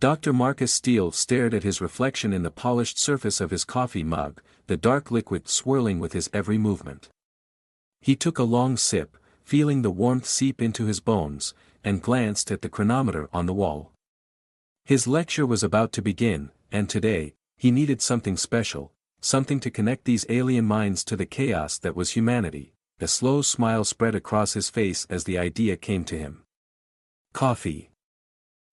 Dr. Marcus Steele stared at his reflection in the polished surface of his coffee mug, the dark liquid swirling with his every movement. He took a long sip, feeling the warmth seep into his bones, and glanced at the chronometer on the wall. His lecture was about to begin, and today, he needed something special, something to connect these alien minds to the chaos that was humanity. A slow smile spread across his face as the idea came to him. Coffee.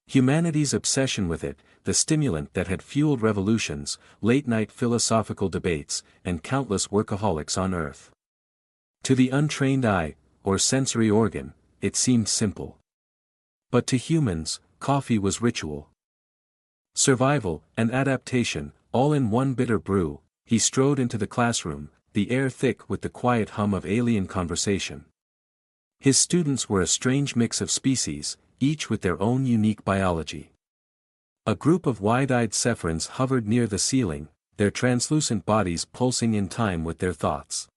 Humanity's obsession with it, the stimulant that had fueled revolutions, late-night philosophical debates, and countless workaholics on Earth. To the untrained eye, or sensory organ, it seemed simple. But to humans, coffee was ritual. Survival and adaptation, all in one bitter brew. He strode into the classroom, the air thick with the quiet hum of alien conversation. His students were a strange mix of species, each with their own unique biology. A group of wide-eyed Sephrons hovered near the ceiling, their translucent bodies pulsing in time with their thoughts.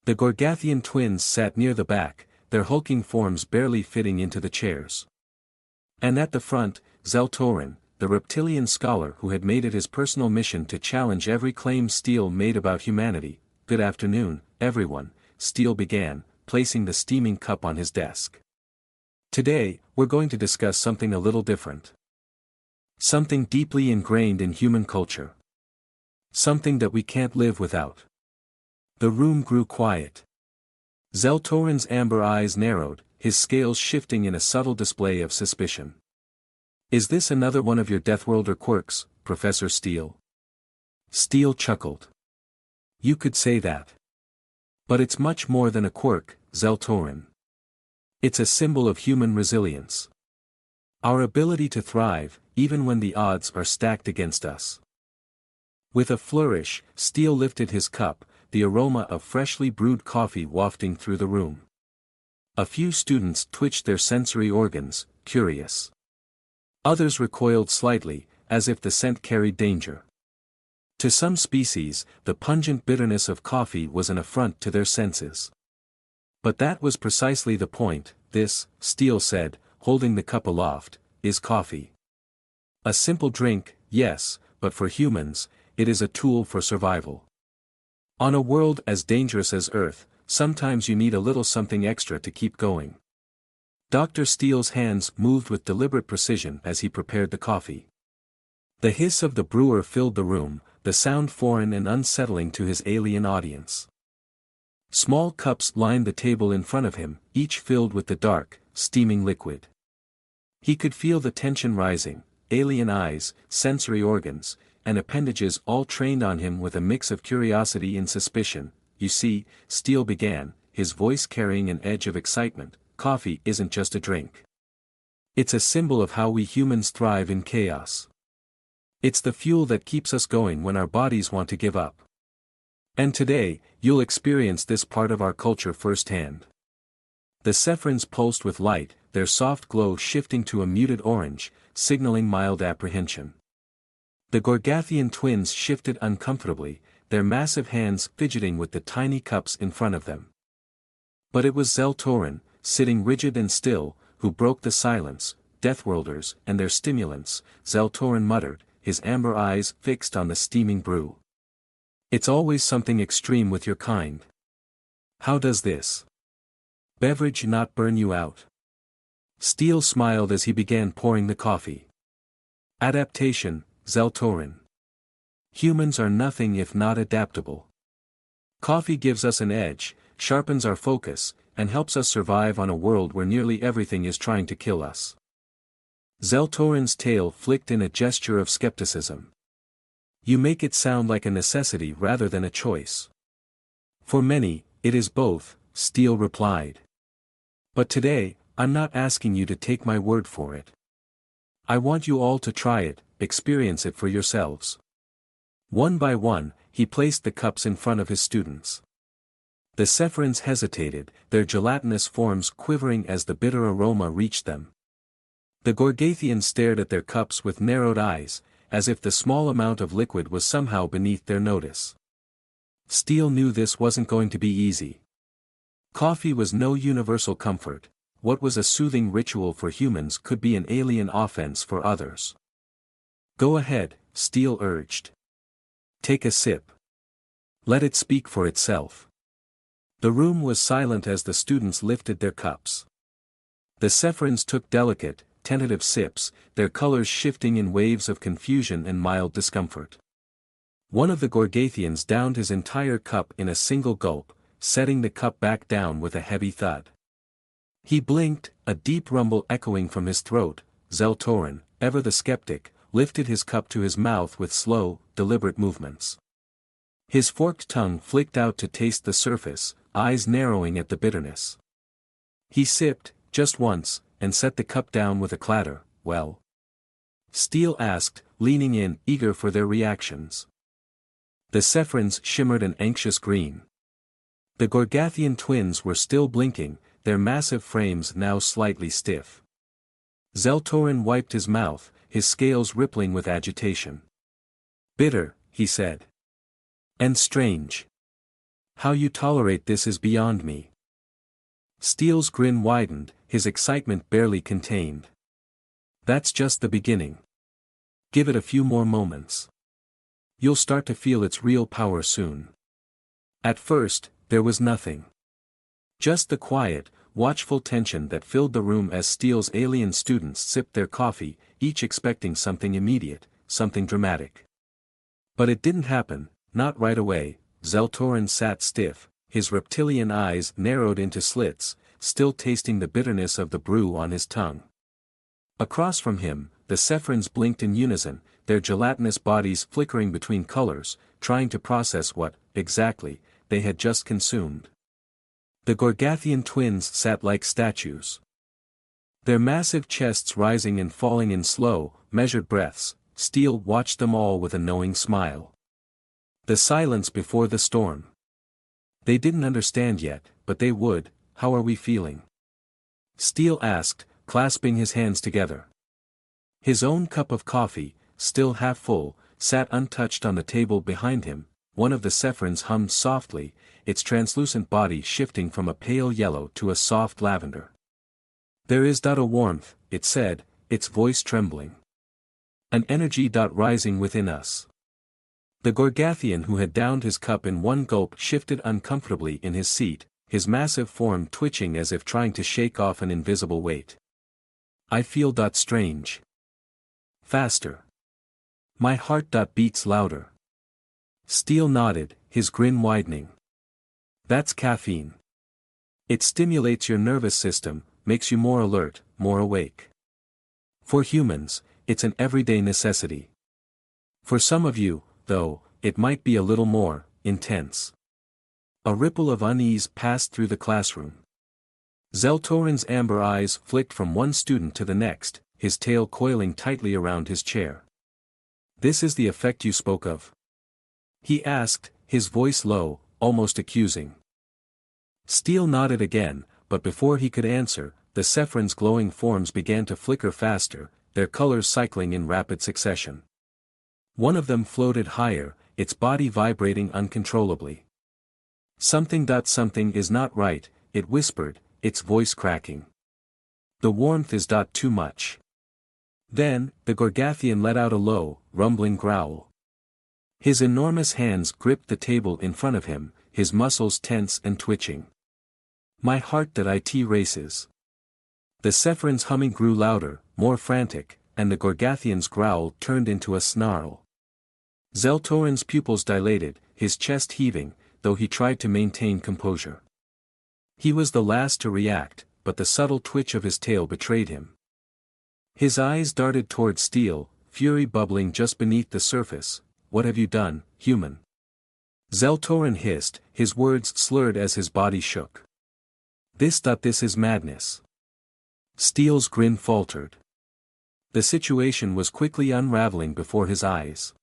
The Gorgathian twins sat near the back, their hulking forms barely fitting into the chairs. And at the front, Zeltorin, the reptilian scholar who had made it his personal mission to challenge every claim Steele made about humanity. "Good afternoon, everyone," Steele began, placing the steaming cup on his desk. "Today, we're going to discuss something a little different. Something deeply ingrained in human culture. Something that we can't live without." The room grew quiet. Zeltorin's amber eyes narrowed, his scales shifting in a subtle display of suspicion. "Is this another one of your Deathworlder quirks, Professor Steele?" Steele chuckled. "You could say that. But it's much more than a quirk, Zeltorin. It's a symbol of human resilience. Our ability to thrive, even when the odds are stacked against us." With a flourish, Steele lifted his cup, the aroma of freshly brewed coffee wafting through the room. A few students twitched their sensory organs, curious. Others recoiled slightly, as if the scent carried danger. To some species, the pungent bitterness of coffee was an affront to their senses. But that was precisely the point. "This," Steele said, holding the cup aloft, "is coffee. A simple drink, yes, but for humans, it is a tool for survival. On a world as dangerous as Earth, sometimes you need a little something extra to keep going." Dr. Steele's hands moved with deliberate precision as he prepared the coffee. The hiss of the brewer filled the room, the sound foreign and unsettling to his alien audience. Small cups lined the table in front of him, each filled with the dark, steaming liquid. He could feel the tension rising, alien eyes, sensory organs, and appendages all trained on him with a mix of curiosity and suspicion. "You see," Steele began, his voice carrying an edge of excitement, "coffee isn't just a drink. It's a symbol of how we humans thrive in chaos. It's the fuel that keeps us going when our bodies want to give up. And today, you'll experience this part of our culture firsthand." The Sephrons pulsed with light, their soft glow shifting to a muted orange, signaling mild apprehension. The Gorgathian twins shifted uncomfortably, their massive hands fidgeting with the tiny cups in front of them. But it was Zeltorin, sitting rigid and still, who broke the silence. "Deathworlders and their stimulants," Zeltorin muttered, his amber eyes fixed on the steaming brew. "It's always something extreme with your kind. How does this beverage not burn you out?" Steele smiled as he began pouring the coffee. "Adaptation, Zeltorin. Humans are nothing if not adaptable. Coffee gives us an edge, sharpens our focus, and helps us survive on a world where nearly everything is trying to kill us." Zeltorin's tail flicked in a gesture of skepticism. "You make it sound like a necessity rather than a choice." "For many, it is both," Steele replied. "But today, I'm not asking you to take my word for it. I want you all to try it, experience it for yourselves." One by one, he placed the cups in front of his students. The Sephrons hesitated, their gelatinous forms quivering as the bitter aroma reached them. The Gorgathians stared at their cups with narrowed eyes, as if the small amount of liquid was somehow beneath their notice. Steele knew this wasn't going to be easy. Coffee was no universal comfort. What was a soothing ritual for humans could be an alien offense for others. Go ahead, Steele urged. Take a sip. Let it speak for itself. The room was silent as the students lifted their cups. The Sephrons took delicate, tentative sips, their colors shifting in waves of confusion and mild discomfort. One of the Gorgathians downed his entire cup in a single gulp, setting the cup back down with a heavy thud. He blinked, a deep rumble echoing from his throat. Zeltorin, ever the skeptic, lifted his cup to his mouth with slow, deliberate movements. His forked tongue flicked out to taste the surface, eyes narrowing at the bitterness. He sipped, just once, and set the cup down with a clatter. Well? Steele asked, leaning in, eager for their reactions. The Sephrons shimmered an anxious green. The Gorgathian twins were still blinking, their massive frames now slightly stiff. Zeltorin wiped his mouth, his scales rippling with agitation. Bitter, he said. And strange. How you tolerate this is beyond me. Steele's grin widened, his excitement barely contained. That's just the beginning. Give it a few more moments. You'll start to feel its real power soon. At first, there was nothing. Just the quiet, watchful tension that filled the room as Steele's alien students sipped their coffee, each expecting something immediate, something dramatic. But it didn't happen, not right away. Zeltorin sat stiff, his reptilian eyes narrowed into slits, still tasting the bitterness of the brew on his tongue. Across from him, the Sephrons blinked in unison, their gelatinous bodies flickering between colors, trying to process what, exactly, they had just consumed. The Gorgathian twins sat like statues. Their massive chests rising and falling in slow, measured breaths. Steele watched them all with a knowing smile. The silence before the storm. They didn't understand yet, but they would. How are we feeling? Steele asked, clasping his hands together. His own cup of coffee, still half full, sat untouched on the table behind him. One of the Sephrons hummed softly, its translucent body shifting from a pale yellow to a soft lavender. There is a warmth, it said, its voice trembling. An energy rising within us. The Gorgathian who had downed his cup in one gulp shifted uncomfortably in his seat, his massive form twitching as if trying to shake off an invisible weight. I feel strange. Faster. My heart beats louder. Steele nodded, his grin widening. That's caffeine. It stimulates your nervous system, makes you more alert, more awake. For humans, it's an everyday necessity. For some of you, though, it might be a little more intense. A ripple of unease passed through the classroom. Zeltorin's amber eyes flicked from one student to the next, his tail coiling tightly around his chair. This is the effect you spoke of? He asked, his voice low, almost accusing. Steele nodded again, but before he could answer, the Sephrons' glowing forms began to flicker faster, their colors cycling in rapid succession. One of them floated higher, its body vibrating uncontrollably. Something is not right, it whispered, its voice cracking. The warmth is too much. Then, the Gorgathian let out a low, rumbling growl. His enormous hands gripped the table in front of him, his muscles tense and twitching. My heart races. The Sephrons' humming grew louder, more frantic, and the Gorgathian's growl turned into a snarl. Zeltorin's pupils dilated, his chest heaving, though he tried to maintain composure. He was the last to react, but the subtle twitch of his tail betrayed him. His eyes darted toward Steele, fury bubbling just beneath the surface. What have you done, human? Zeltorin hissed, his words slurred as his body shook. This is madness. Steele's grin faltered. The situation was quickly unraveling before his eyes.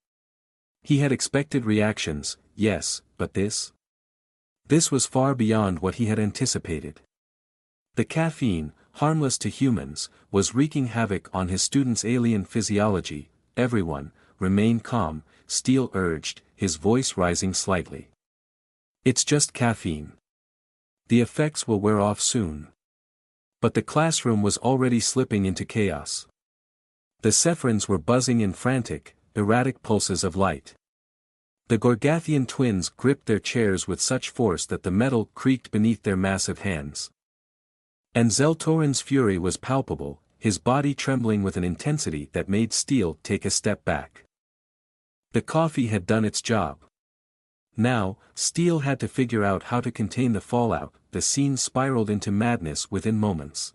He had expected reactions, yes, but this? This was far beyond what he had anticipated. The caffeine, harmless to humans, was wreaking havoc on his students' alien physiology. Everyone, remain calm, Steele urged, his voice rising slightly. It's just caffeine. The effects will wear off soon. But the classroom was already slipping into chaos. The Sephrons were buzzing in frantic, erratic pulses of light. The Gorgathian twins gripped their chairs with such force that the metal creaked beneath their massive hands. And Zeltorin's fury was palpable, his body trembling with an intensity that made Steel take a step back. The coffee had done its job. Now, Steel had to figure out how to contain the fallout. The scene spiraled into madness within moments.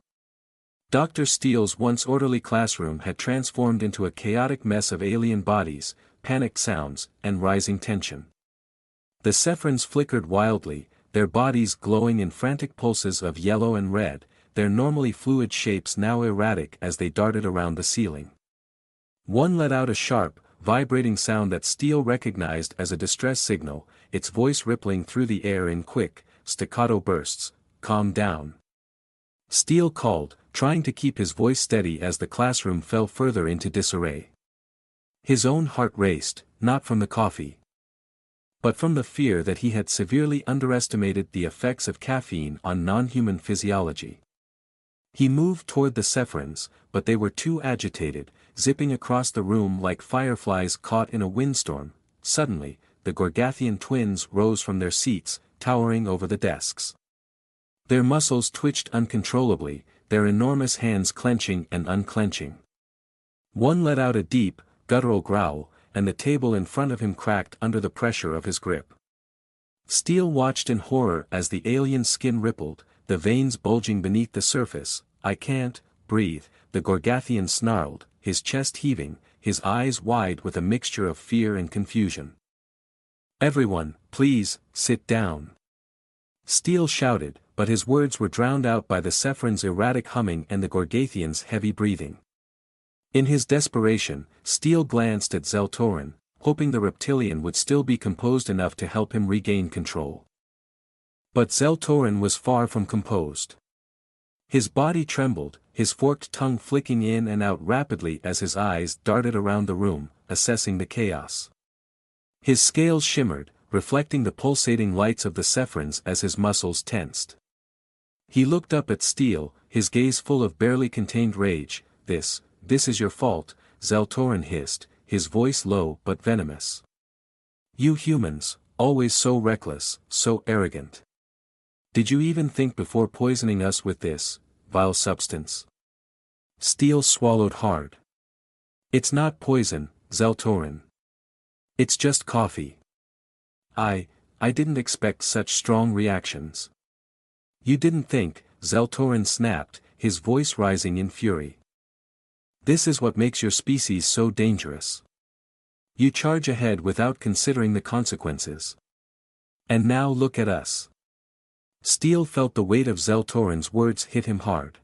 Dr. Steele's once orderly classroom had transformed into a chaotic mess of alien bodies, panicked sounds, and rising tension. The Sephrons flickered wildly, their bodies glowing in frantic pulses of yellow and red, their normally fluid shapes now erratic as they darted around the ceiling. One let out a sharp, vibrating sound that Steel recognized as a distress signal, its voice rippling through the air in quick, staccato bursts. "Calm down," Steel called, trying to keep his voice steady as the classroom fell further into disarray. His own heart raced, not from the coffee, but from the fear that he had severely underestimated the effects of caffeine on non-human physiology. He moved toward the Sephrons, but they were too agitated, zipping across the room like fireflies caught in a windstorm. Suddenly, the Gorgathian twins rose from their seats, towering over the desks. Their muscles twitched uncontrollably, their enormous hands clenching and unclenching. One let out a deep, guttural growl, and the table in front of him cracked under the pressure of his grip. Steel watched in horror as the alien's skin rippled, the veins bulging beneath the surface. "I can't breathe," the Gorgathian snarled, his chest heaving, his eyes wide with a mixture of fear and confusion. "Everyone, please, sit down," Steel shouted, but his words were drowned out by the Sephrons' erratic humming and the Gorgathians' heavy breathing. In his desperation, Steel glanced at Zeltorin, hoping the reptilian would still be composed enough to help him regain control. But Zeltorin was far from composed. His body trembled, his forked tongue flicking in and out rapidly as his eyes darted around the room, assessing the chaos. His scales shimmered, reflecting the pulsating lights of the Sephrons as his muscles tensed. He looked up at Steel, his gaze full of barely contained rage. This is your fault," Zeltorin hissed, his voice low but venomous. "You humans, always so reckless, so arrogant. Did you even think before poisoning us with this vile substance?" Steel swallowed hard. "It's not poison, Zeltorin. It's just coffee. I didn't expect such strong reactions." "You didn't think," Zeltorin snapped, his voice rising in fury. "This is what makes your species so dangerous. You charge ahead without considering the consequences. And now look at us." Steel felt the weight of Zeltorin's words hit him hard.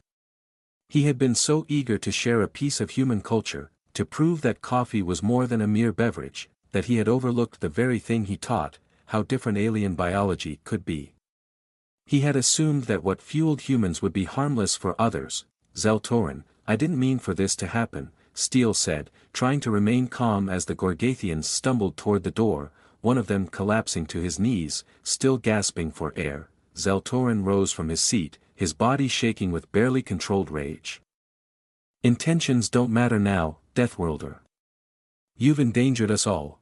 He had been so eager to share a piece of human culture, to prove that coffee was more than a mere beverage, that he had overlooked the very thing he taught, how different alien biology could be. He had assumed that what fueled humans would be harmless for others. "Zeltorin, I didn't mean for this to happen," Steel said, trying to remain calm as the Gorgathians stumbled toward the door, one of them collapsing to his knees, still gasping for air. Zeltorin rose from his seat, his body shaking with barely controlled rage. "Intentions don't matter now, Deathworlder. You've endangered us all."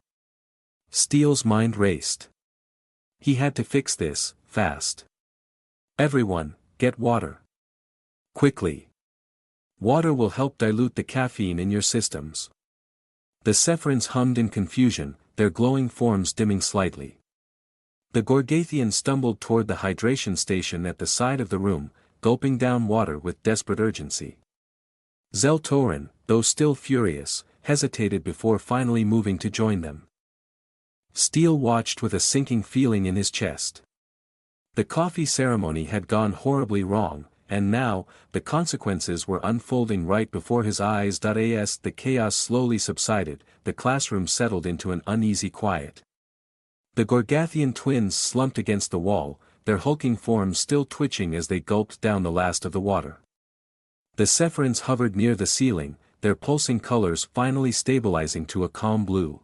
Steel's mind raced. He had to fix this, fast. "Everyone, get water. Quickly. Water will help dilute the caffeine in your systems." The Sephrons hummed in confusion, their glowing forms dimming slightly. The Gorgathian stumbled toward the hydration station at the side of the room, gulping down water with desperate urgency. Zeltorin, though still furious, hesitated before finally moving to join them. Steel watched with a sinking feeling in his chest. The coffee ceremony had gone horribly wrong, and now, the consequences were unfolding right before his eyes. As the chaos slowly subsided, the classroom settled into an uneasy quiet. The Gorgathian twins slumped against the wall, their hulking forms still twitching as they gulped down the last of the water. The Sephrons hovered near the ceiling, their pulsing colors finally stabilizing to a calm blue.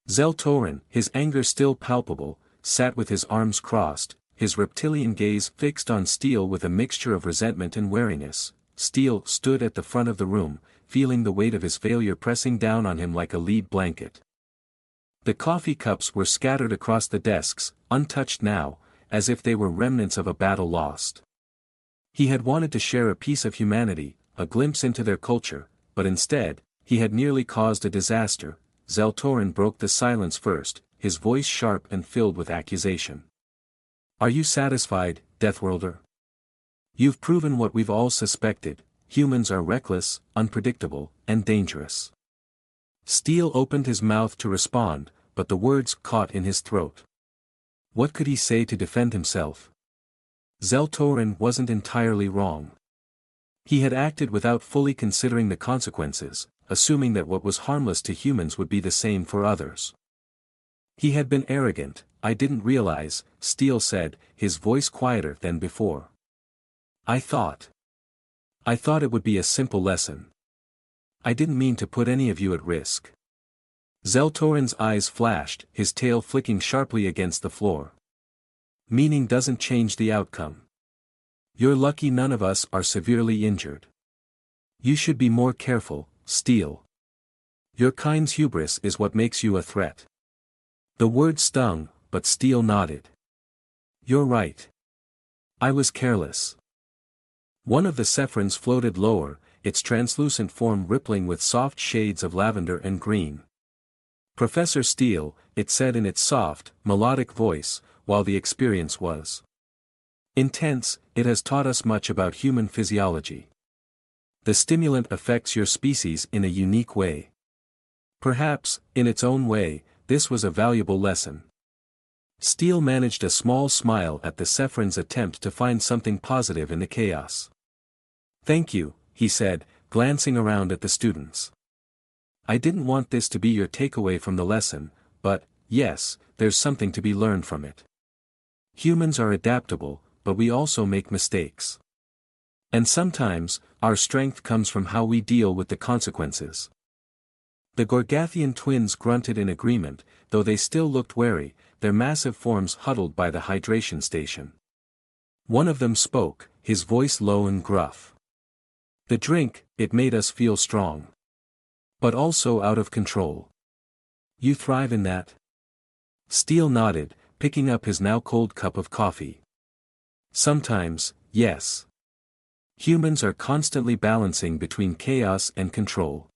Zeltorin, his anger still palpable, sat with his arms crossed, his reptilian gaze fixed on Steel with a mixture of resentment and wariness. Steel stood at the front of the room, feeling the weight of his failure pressing down on him like a lead blanket. The coffee cups were scattered across the desks, untouched now, as if they were remnants of a battle lost. He had wanted to share a piece of humanity, a glimpse into their culture, but instead, he had nearly caused a disaster. Zeltorin broke the silence first, his voice sharp and filled with accusation. "Are you satisfied, Deathworlder? You've proven what we've all suspected: humans are reckless, unpredictable, and dangerous." Steele opened his mouth to respond, but the words caught in his throat. What could he say to defend himself? Zeltorin wasn't entirely wrong. He had acted without fully considering the consequences, assuming that what was harmless to humans would be the same for others. He had been arrogant. "I didn't realize," Steele said, his voice quieter than before. I thought it would be a simple lesson. I didn't mean to put any of you at risk." Zeltorin's eyes flashed, his tail flicking sharply against the floor. "Meaning doesn't change the outcome. You're lucky none of us are severely injured. You should be more careful, Steele. Your kind's hubris is what makes you a threat." The word stung, but Steele nodded. "You're right. I was careless." One of the Sephrons floated lower, its translucent form rippling with soft shades of lavender and green. "Professor Steele," it said in its soft, melodic voice, "while the experience was intense, it has taught us much about human physiology. The stimulant affects your species in a unique way. Perhaps, in its own way, this was a valuable lesson." Steele managed a small smile at the Sephron's attempt to find something positive in the chaos. "Thank you," he said, glancing around at the students. "I didn't want this to be your takeaway from the lesson, but, yes, there's something to be learned from it. Humans are adaptable, but we also make mistakes. And sometimes, our strength comes from how we deal with the consequences." The Gorgathian twins grunted in agreement, though they still looked wary, their massive forms huddled by the hydration station. One of them spoke, his voice low and gruff. "The drink, it made us feel strong. But also out of control. You thrive in that?" Steele nodded, picking up his now cold cup of coffee. "Sometimes, yes. Humans are constantly balancing between chaos and control.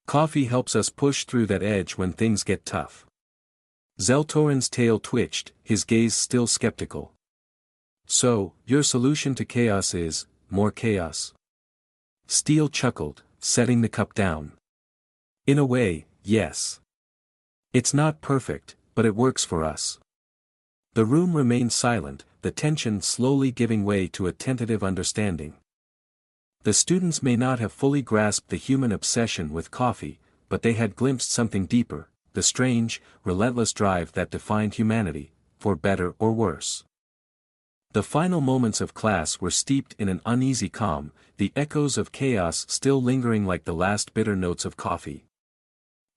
Coffee helps us push through that edge when things get tough." Zeltorin's tail twitched, his gaze still skeptical. "So, your solution to chaos is more chaos?" Steele chuckled, setting the cup down. "In a way, yes. It's not perfect, but it works for us." The room remained silent, the tension slowly giving way to a tentative understanding. The students may not have fully grasped the human obsession with coffee, but they had glimpsed something deeper, the strange, relentless drive that defined humanity, for better or worse. The final moments of class were steeped in an uneasy calm, the echoes of chaos still lingering like the last bitter notes of coffee.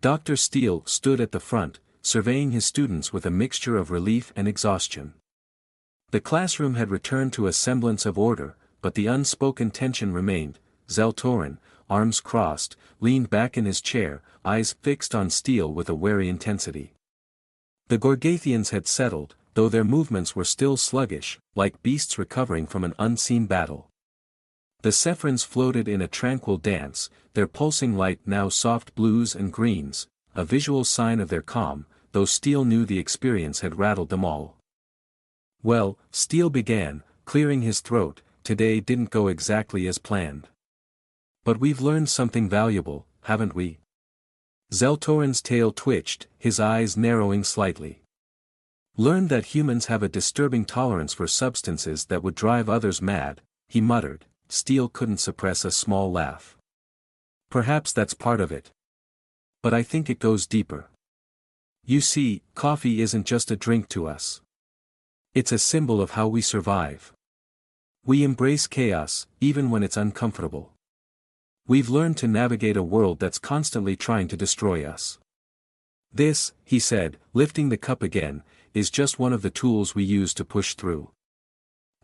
Dr. Steele stood at the front, surveying his students with a mixture of relief and exhaustion. The classroom had returned to a semblance of order, but the unspoken tension remained. Zeltorin, arms crossed, leaned back in his chair, eyes fixed on Steele with a wary intensity. The Gorgathians had settled, though their movements were still sluggish, like beasts recovering from an unseen battle. The Sephrons floated in a tranquil dance, their pulsing light now soft blues and greens, a visual sign of their calm, though Steele knew the experience had rattled them all. "Well," Steele began, clearing his throat, "today didn't go exactly as planned. But we've learned something valuable, haven't we?" Zeltorin's tail twitched, his eyes narrowing slightly. "Learned that humans have a disturbing tolerance for substances that would drive others mad," he muttered. Steele couldn't suppress a small laugh. "Perhaps that's part of it. But I think it goes deeper. You see, coffee isn't just a drink to us. It's a symbol of how we survive. We embrace chaos, even when it's uncomfortable. We've learned to navigate a world that's constantly trying to destroy us. This," he said, lifting the cup again, "is just one of the tools we use to push through."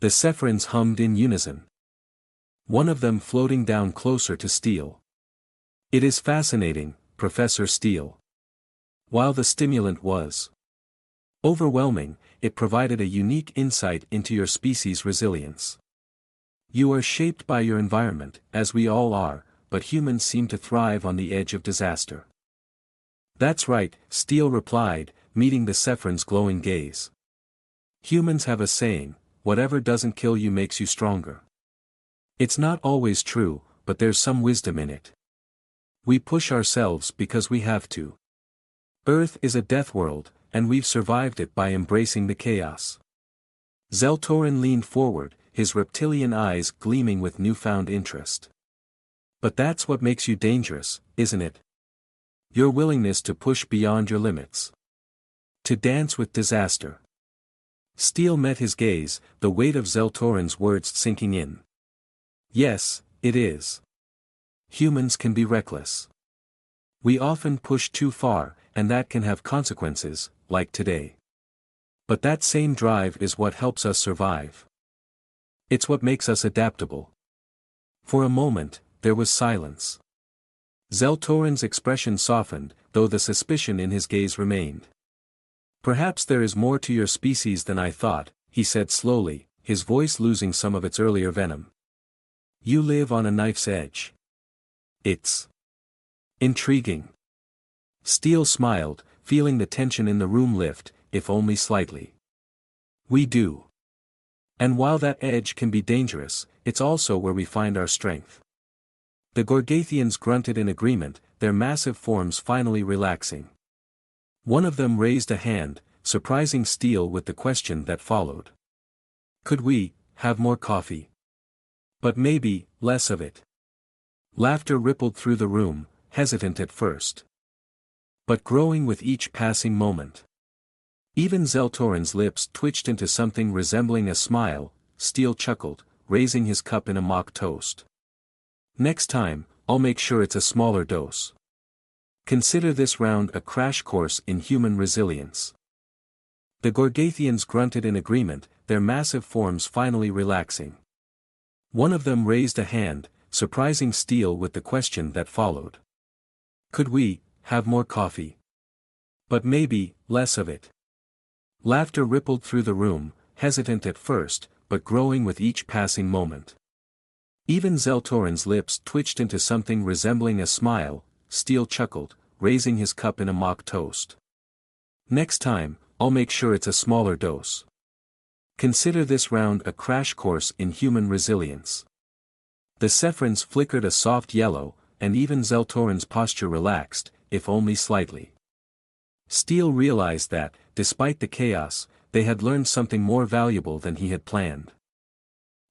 The Sephrons hummed in unison. One of them floating down closer to Steele. It is fascinating, Professor Steele. While the stimulant was overwhelming, it provided a unique insight into your species' resilience. You are shaped by your environment, as we all are, but humans seem to thrive on the edge of disaster. That's right, Steele replied, meeting the Sephron's glowing gaze. Humans have a saying, whatever doesn't kill you makes you stronger. It's not always true, but there's some wisdom in it. We push ourselves because we have to. Earth is a death world, and we've survived it by embracing the chaos. Zeltorin leaned forward, his reptilian eyes gleaming with newfound interest. But that's what makes you dangerous, isn't it? Your willingness to push beyond your limits. To dance with disaster. Steele met his gaze, the weight of Zeltorin's words sinking in. Yes, it is. Humans can be reckless. We often push too far, and that can have consequences, like today. But that same drive is what helps us survive. It's what makes us adaptable. For a moment, there was silence. Zeltorin's expression softened, though the suspicion in his gaze remained. Perhaps there is more to your species than I thought, he said slowly, his voice losing some of its earlier venom. You live on a knife's edge. It's intriguing. Steele smiled, feeling the tension in the room lift, if only slightly. We do. And while that edge can be dangerous, it's also where we find our strength. The Gorgathians grunted in agreement, their massive forms finally relaxing. One of them raised a hand, surprising Steele with the question that followed. Could we have more coffee? But maybe less of it. Laughter rippled through the room, hesitant at first, but growing with each passing moment. Even Zeltorin's lips twitched into something resembling a smile. Steele chuckled, raising his cup in a mock toast. Next time, I'll make sure it's a smaller dose. Consider this round a crash course in human resilience. The Gorgathians grunted in agreement, their massive forms finally relaxing. One of them raised a hand, surprising Steele with the question that followed. Could we have more coffee? But maybe less of it. Laughter rippled through the room, hesitant at first, but growing with each passing moment. Even Zeltorin's lips twitched into something resembling a smile. Steele chuckled, raising his cup in a mock toast. Next time, I'll make sure it's a smaller dose. Consider this round a crash course in human resilience. The Sephrons flickered a soft yellow, and even Zeltorin's posture relaxed, if only slightly. Steele realized that, despite the chaos, they had learned something more valuable than he had planned.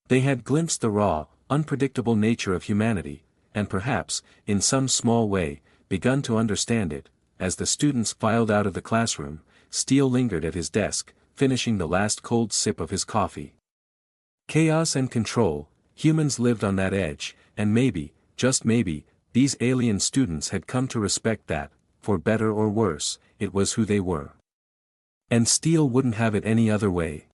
They had glimpsed the raw, unpredictable nature of humanity, and perhaps, in some small way, begun to understand it. As the students filed out of the classroom, Steele lingered at his desk, finishing the last cold sip of his coffee. Chaos and control, humans lived on that edge, and maybe, just maybe, these alien students had come to respect that, for better or worse, it was who they were. And Steele wouldn't have it any other way.